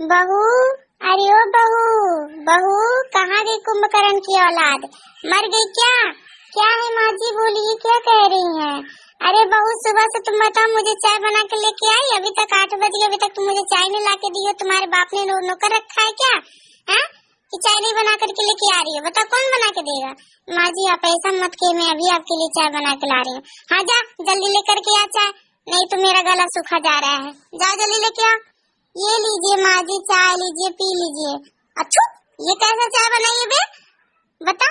बहू, अरे ओ बहू, बहू कहाँ गई कुंभकर्ण की औलाद? मर गई क्या? क्या है माँ जी, बोलिए क्या कह रही हैं? अरे बहू, सुबह से तुम बताओ, मुझे चाय बना के लेके आई, अभी तक 8 बज गए, अभी तक तुम मुझे चाय नहीं ला के दी हो। तुम्हारे बाप ने नौकर रखा है क्या? हैं कि चाय नहीं बना करके लेके आ रही है? बताओ कौन बना के देगा? माँ जी आप ऐसा मत किए, मैं अभी आपके लिए चाय बना के ला रही हूँ। हाँ जा जल्दी लेकर के आ चाय, नहीं तो मेरा गला सूखा जा रहा है। जाओ जल्दी लेके आ। ये लीजिए माँ जी, चाय लीजिए, पी लीजिए। अच्छा ये कैसा चाय बनाई है बे? बता,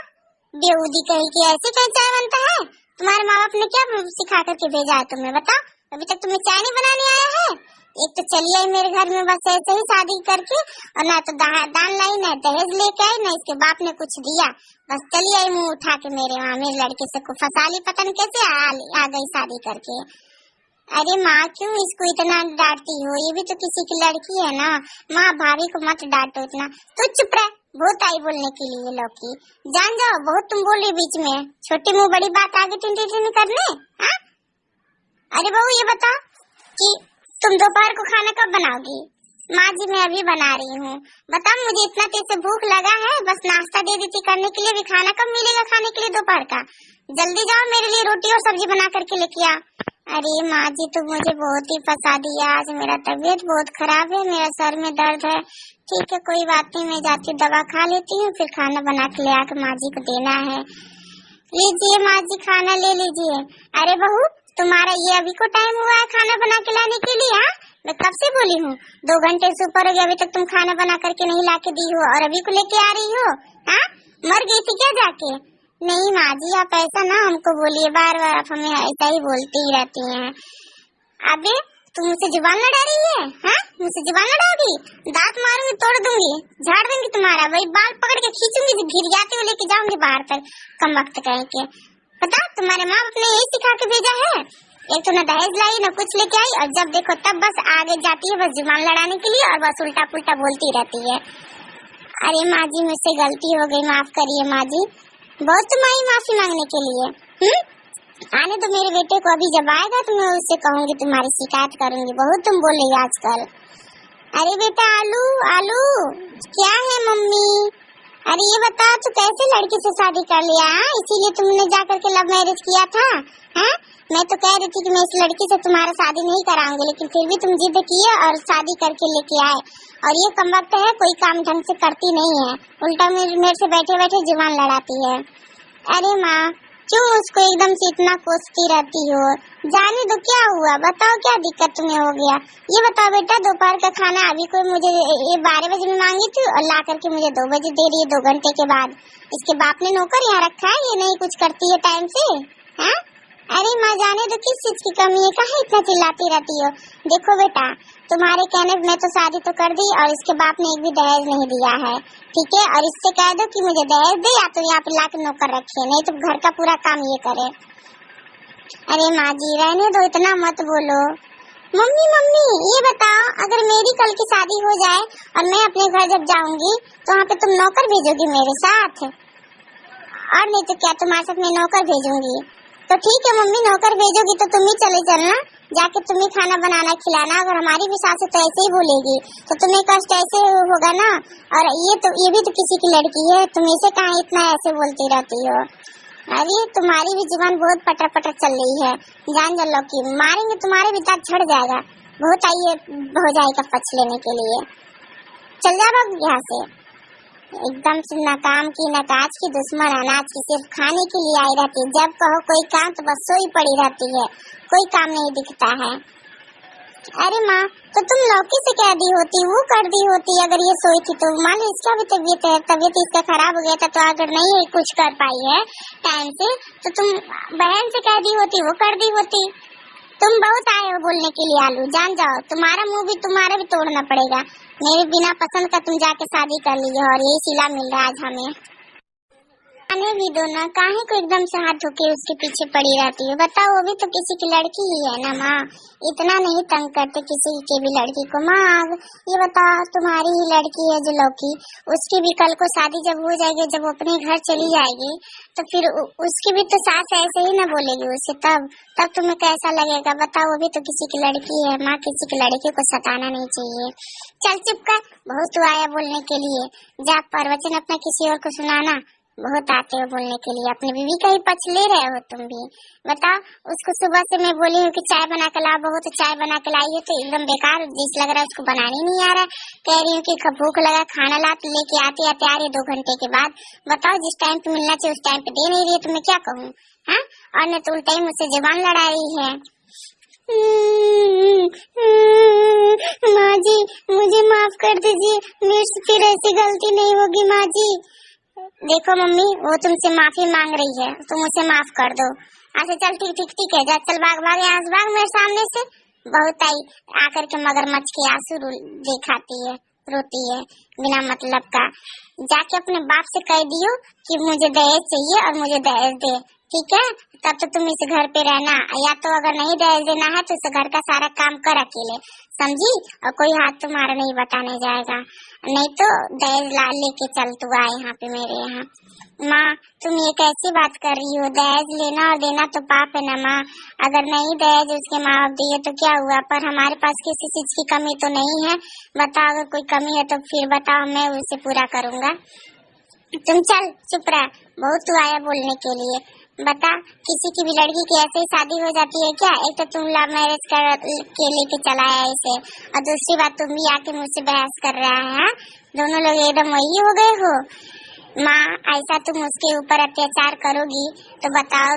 बेहूदी कहीं की, ऐसे कहीं चाय बनता है? तुम्हारे माँ बाप ने क्या सिखा करके भेजा है तुम्हें? बताओ, अभी तक तुम्हें चाय नहीं बनाने आया है? एक तो चली आई मेरे घर में बस ऐसे ही शादी करके, और ना तो दान लाई, ना दहेज लेके आई, ना इसके बाप ने कुछ दिया, बस चली आई मुंह उठा के मेरे वहाँ, मेरे लड़के से को फंसा ली, पता नहीं कैसे आ गई शादी करके। अरे माँ क्यों इसको इतना डांटती हो? ये भी तो किसी की लड़की है ना। माँ भाभी को मत डांटो इतना। तू चुप रह, बहुत आई बोलने के लिए लौकी। जान जाओ, बहुत तुम बोल रही बीच में, छोटी मुँह बड़ी बात आगे टिन करने। हाँ अरे बहू ये बता कि तुम दोपहर को खाना कब बनाओगी? माँ जी मैं अभी बना रही हूँ। बता, मुझे इतना तेज से भूख लगा है, बस नाश्ता दे देती करने के लिए, भी खाना कब मिलेगा खाने के लिए दोपहर का? जल्दी जाओ मेरे लिए रोटी और सब्जी बना करके लेके आ। अरे माँ जी तो मुझे बहुत ही फंसा दिया आज, मेरा तबीयत बहुत खराब है, मेरा सर में दर्द है। ठीक है कोई बात नहीं, मैं जाती दवा खा लेती हूँ, फिर खाना बना के ले आकर माँ जी को देना है। लीजिए माँ जी खाना ले लीजिए। अरे बहू तुम्हारा ये अभी को टाइम हुआ है खाना बना के लाने के लिए? हाँ मैं कब से बोली हूँ, 2 घंटे से ऊपर हो गया, अभी तक तुम खाना बना करके नहीं ला के दी हो, और अभी को लेके आ रही हो? हाँ मर गई थी क्या जाके? नहीं माँ जी आप ऐसा ना हमको बोलिए, बार बार आप हमें ऐसा ही बोलती ही रहती हैं। अबे तुम मुझसे जुबान लड़ा रही है? हाँ मुझसे जुबान लड़ाओगी? दांत मारूंगी, तोड़ दूंगी, झाड़ दूंगी तुम्हारा, वही बाल पकड़ के खींचूंगी, घिर जाते हुए लेके जाऊंगी बाहर तक, कम वक्त कहीं के। पता तुम्हारे माँ बाप ने यही सिखा के भेजा है, एक तो न दहेज लाई न कुछ लेके आई, और जब देखो तब बस आगे जाती है, बस जुबान लड़ाने के लिए, और बस उल्टा पुल्टा बोलती रहती है। अरे माँ जी मुझसे गलती हो गई, माफ करिए माँ जी, बहुत तुम्हारी माफी मांगने के लिए। आने तो मेरे बेटे को, अभी जब आएगा तो मैं उससे कहूंगी, तुम्हारी शिकायत करूंगी, बहुत तुम बोल रही आजकल। अरे बेटा आलू, आलू क्या है मम्मी? अरे ये बता तू कैसे लड़की से शादी कर लिया? इसीलिए तुमने जाकर के लव मैरिज किया था? हैं मैं तो कह रही थी कि मैं इस लड़की से तुम्हारा शादी नहीं कराऊंगी, लेकिन फिर भी तुम जिद किए और शादी करके लेके आए, और ये कमबख्त है, कोई काम ढंग से करती नहीं है, उल्टा मेरे से बैठे बैठे जुबान लड़ाती है। अरे माँ क्यों उसको एकदम से इतना कोसती रहती हो? जाने दो क्या हुआ, बताओ क्या दिक्कत तुम्हें हो गया? ये बताओ बेटा, दोपहर का खाना अभी कोई मुझे ये 12 बजे में मांगी थी, और ला करके मुझे 2 बजे दे रही है, 2 घंटे के बाद। इसके बाप ने नौकर यहाँ रखा है, ये नहीं कुछ करती है टाइम से? हैं अरे माँ जाने दो, किस चीज की कमी है, कहाँ इतना चिल्लाती रहती हो? देखो बेटा तुम्हारे कहने मैं तो शादी तो कर दी, और इसके बाप ने एक भी दहेज नहीं दिया है, ठीक है? और इससे कह दो कि मुझे दहेज दे, या तो यहाँ पे लाके नौकर रखे, नहीं तो घर का पूरा काम ये करे। अरे माँ जी रहने दो, इतना मत बोलो। मम्मी मम्मी ये बताओ, अगर मेरी कल की शादी हो जाए और मैं अपने घर जब जाऊंगी, तो वहाँ पे तुम नौकर भेजोगी मेरे साथ? और नहीं तो क्या तुम्हारे साथ मैं नौकर भेजूंगी? तो ठीक है मम्मी, नौकर भेजोगी तो तुम ही चले चलना, जाके तुम ही खाना बनाना खिलाना। अगर हमारी भी सास तो ऐसे ही बोलेगी तो तुम्हें कष्ट ऐसे होगा ना। और ये भी तो किसी की लड़की है, तुम इसे कहाँ इतना ऐसे बोलती रहती हो? अरे तुम्हारी भी जुबान बहुत पटर पटर चल रही है, जान जा लौकी, मारेंगे तुम्हारे भी दांत झड़ जाएगा। बहुत आई है भौजाई का पक्ष लेने के लिए, चल जा बग यहाँ से। एकदम से न काम की न काज की, दुश्मन अनाज की, सिर्फ खाने के लिए आई रहती है, जब कहो कोई काम तो बस सोई पड़ी रहती है, कोई काम नहीं दिखता है। अरे माँ तो तुम लौकी से कह दी होती, वो कर दी होती, अगर ये सोई थी तो मान लो इसका भी तबीयत इसका खराब हो गया था, तो अगर नहीं कुछ कर पाई है टाइम से, तो तुम बहन से कह दी होती, वो कर दी होती। तुम बहुत आए हो बोलने के लिए आलू, जान जाओ, तुम्हारा भी तोड़ना पड़ेगा। मेरे बिना पसंद का तुम जाके शादी कर ली, और यही सिला मिल रहा है आज हमें। जाने भी दो ना, काहे को एकदम से हाथ धोके उसके पीछे पड़ी रहती है। बताओ वो भी तो किसी की लड़की ही है ना माँ, इतना नहीं तंग करते किसी के भी लड़की को। माँ ये बता, तुम्हारी ही लड़की है जो लौकी, उसकी भी कल को शादी जब हो जाएगी, जब वो अपने घर चली जाएगी तो फिर उसकी भी तो सास ऐसे ही ना बोलेगी उसे, तब तुम्हें कैसा लगेगा बताओ। वो भी तो किसी की लड़की है माँ, किसी की लड़की को सताना नहीं चाहिए। चल चुप कर, बहुत तू आया बोलने के लिए, जा प्रवचन अपना किसी और को सुनाना। बहुत आते हो बोलने के लिए, अपनी बीवी का ही पक्ष ले रहे हो तुम भी। बताओ, उसको सुबह से मैं बोली हूँ कि चाय बना के लाओ, बहुत चाय बना के लाई है तो एकदम बेकार डिश लग रहा है, उसको बनाने नहीं आ रहा है। कह रही हूँ कि भूख लगा खाना ला, तो लेके आते आते आ रही 2 घंटे के बाद। बताओ, जिस टाइम पे मिलना चाहिए उस टाइम पे दे नहीं रही है तो मैं क्या कहूँ? हाँ, और न तो उल्टा ही मुझसे जुबान लड़ा रही है। माँ जी मुझे माफ कर दीजिए, मेरे से फिर ऐसी गलती नहीं होगी माँ जी। देखो मम्मी, वो तुमसे माफी मांग रही है, तुम उसे माफ कर दो। अच्छा चल ठीक ठीक ठीक है, जा चल भाग भाग यहाँ से, भाग मेरे सामने से। बहुत आई आकर के मगरमच्छ के आंसू दिखाती है, रोती है बिना मतलब का। जाके अपने बाप से कह दियो कि मुझे दहेज चाहिए और मुझे दहेज दे, ठीक है? तब तो तुम इस घर पे रहना, या तो अगर नहीं दहेज देना है तो इस घर का सारा काम कर अकेले, समझी? और कोई हाथ तुम्हारा नहीं बताने जाएगा, नहीं तो दहेज ला लेके चल तू आ यहाँ पे मेरे यहाँ। माँ तुम ये कैसी बात कर रही हो? दहेज लेना और देना तो पाप है ना माँ। अगर नहीं दहेज उसके माँ बाप दिए तो क्या हुआ, पर हमारे पास किसी चीज की कमी तो नहीं है। बताओ, अगर कोई कमी है तो फिर बताओ, मैं उसे पूरा करूँगा। तुम चल चुप रह, बहुत तू आया बोलने के लिए। बता, किसी की भी लड़की की ऐसे ही शादी हो जाती है क्या? एक तो तुम लव मैरिज के लेके चला है इसे, और दूसरी बात तुम भी आके मुझसे बहस कर रहा है। दोनों लोग एकदम वही हो गए हो। माँ ऐसा तुम उसके ऊपर अत्याचार करोगी तो बताओ,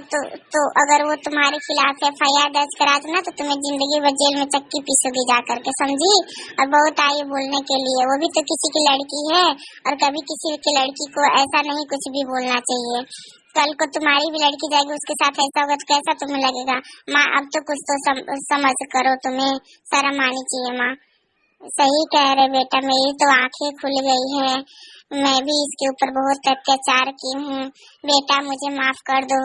तो अगर वो तुम्हारे खिलाफ FIR दर्ज करा दो ना तो तुम्हें जिंदगी भर जेल में चक्की पीसोगी जा करके, समझी? और बहुत आई बोलने के लिए, वो भी तो किसी की लड़की है, और कभी किसी की लड़की को ऐसा नहीं कुछ भी बोलना चाहिए। कल को तुम्हारी भी लड़की जाएगी, उसके साथ ऐसा होगा तो कैसा तुम्हें लगेगा? माँ अब तो कुछ तो समझ करो, तुम्हें शर्म आनी चाहिए माँ। सही कह रहे बेटा, मेरी तो आंखें खुल गई है, मैं भी इसके ऊपर बहुत अत्याचार की हूँ। बेटा मुझे माफ कर दो,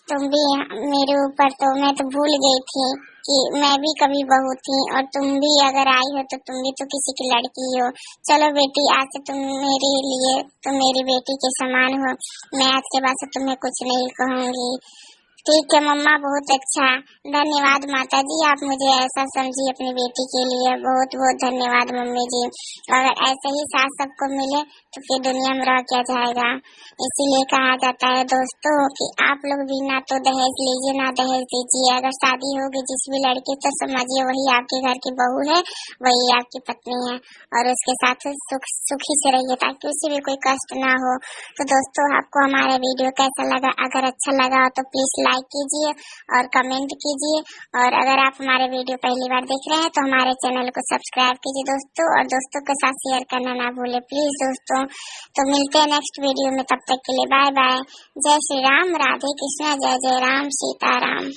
तुम भी मेरे ऊपर, तो मैं तो भूल गई थी कि मैं भी कभी बहू थी, और तुम भी अगर आई हो तो तुम भी तो किसी की लड़की हो। चलो बेटी, आज से तुम मेरे लिए, तुम मेरी बेटी के समान हो, मैं आज के बाद से तुम्हें कुछ नहीं कहूँगी। ठीक है मम्मा, बहुत अच्छा, धन्यवाद माता जी, आप मुझे ऐसा समझी अपनी बेटी के लिए, बहुत बहुत धन्यवाद मम्मी जी। अगर ऐसे ही सास सबको मिले तो फिर दुनिया में रह क्या जाएगा। इसीलिए कहा जाता है दोस्तों कि आप लोग भी ना तो दहेज लीजिए ना दहेज दीजिए। अगर शादी होगी जिस भी लड़की तो समझिए वही आपके घर की बहू है, वही आपकी पत्नी है, और उसके साथ सुखी से रहिए ताकि उसे भी कोई कष्ट ना हो। तो दोस्तों, आपको हमारा वीडियो कैसा लगा? अगर अच्छा लगा तो प्लीज लाइक कीजिए और कमेंट कीजिए, और अगर आप हमारे वीडियो पहली बार देख रहे हैं तो हमारे चैनल को सब्सक्राइब कीजिए दोस्तों, और दोस्तों के साथ शेयर करना ना भूले प्लीज दोस्तों। तो मिलते हैं नेक्स्ट वीडियो में, तब तक के लिए बाय बाय। जय श्री राम, राधे कृष्णा, जय जय राम, सीताराम।